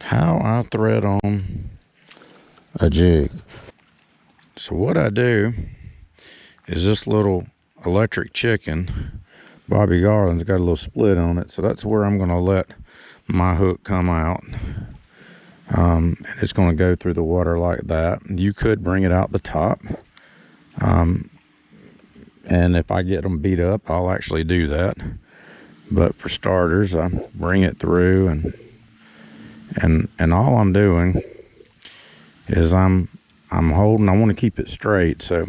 how I thread on a jig. So what I do is this little electric chicken, Bobby Garland's got a little split on it, so that's where I'm going to let my hook come out. And it's going to go through the water like that. You could bring it out the top, and if I get them beat up, I'll actually do that. But for starters, I bring it through, and all I'm doing is I'm holding. I want to keep it straight. So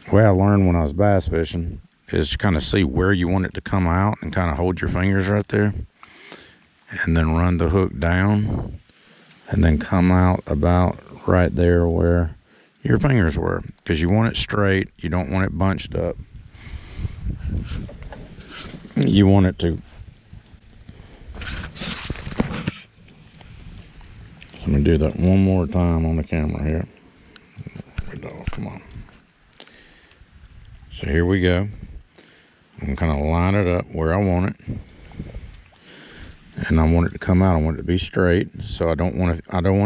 the way I learned when I was bass fishing is kind of see where you want it to come out and kind of hold your fingers right there, and then run the hook down, and then come out about right there where your fingers were, because you want it straight. You don't want it bunched up. You want it to. Let me do that one more time on the camera here. Come on. So here we go. I'm kind of line it up where I want it, and I want it to come out. I want it to be straight. So I don't want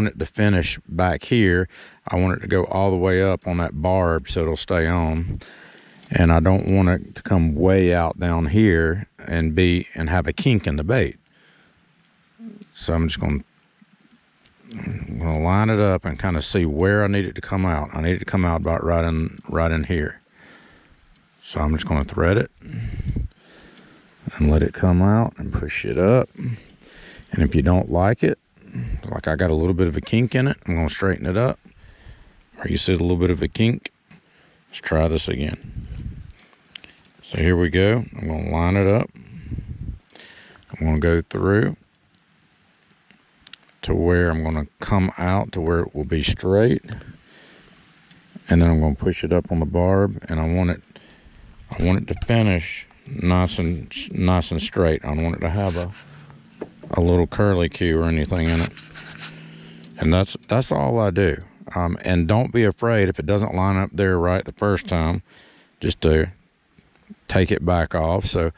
it to finish back here. I want it to go all the way up on that barb so it'll stay on. And I don't want it to come way out down here and have a kink in the bait. So I'm just going to line it up and kind of see where I need it to come out. I need it to come out about right in here. So I'm just going to thread it and let it come out and push it up. And if you don't like it, like I got a little bit of a kink in it, I'm going to straighten it up. Or you see a little bit of a kink, let's try this again. So here we go. I'm going to line it up. I'm going to go through to where I'm going to come out to where it will be straight. And then I'm going to push it up on the barb, and I want it to finish nice and straight. I don't want it to have a little curly cue or anything in it. And that's all I do. And don't be afraid if it doesn't line up there right the first time, just to take it back off. So,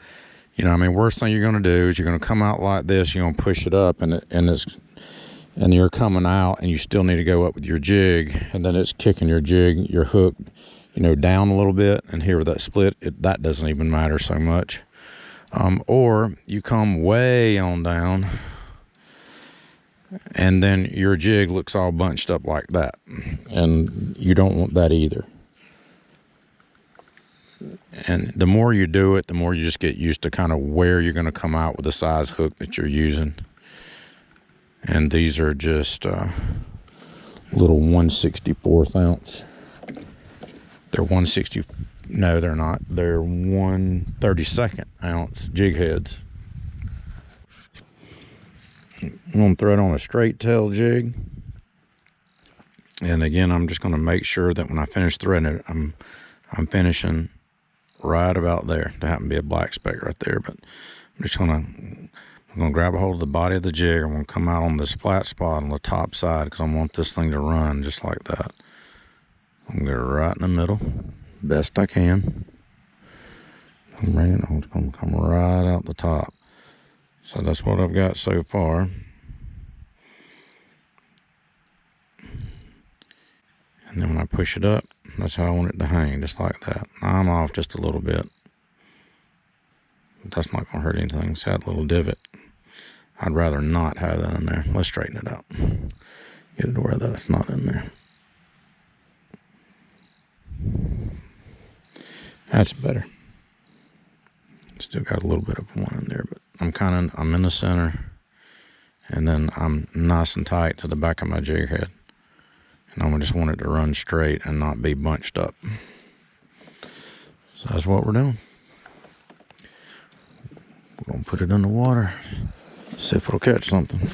worst thing you're going to do is you're going to come out like this. You're going to push it up, and you're coming out, and you still need to go up with your jig, and then it's kicking your hook, down a little bit. And here with that split, that doesn't even matter so much. Or you come way on down, and then your jig looks all bunched up like that, and you don't want that either. And the more you do it, the more you just get used to kind of where you're going to come out with the size hook that you're using. And these are just little 1/64 ounce. They're 1/60. No, they're not. They're 1/32 ounce jig heads. I'm going to throw it on a straight tail jig. And again, I'm just going to make sure that when I finish threading it, I'm finishing right about there. There happen to be a black speck right there, but I'm just going to grab a hold of the body of the jig. I'm going to come out on this flat spot on the top side, because I want this thing to run just like that. I'm going to get it right in the middle, best I can. I'm just going to come right out the top. So that's what I've got so far. And then when I push it up, that's how I want it to hang, just like that. I'm off just a little bit. But that's not going to hurt anything. See that little divot? I'd rather not have that in there. Let's straighten it out. Get it to where that it's not in there. That's better. Still got a little bit of one in there, but I'm in the center, and then I'm nice and tight to the back of my jig head. And I just want it to run straight and not be bunched up. So that's what we're doing. We're going to put it in the water, see if it'll catch something.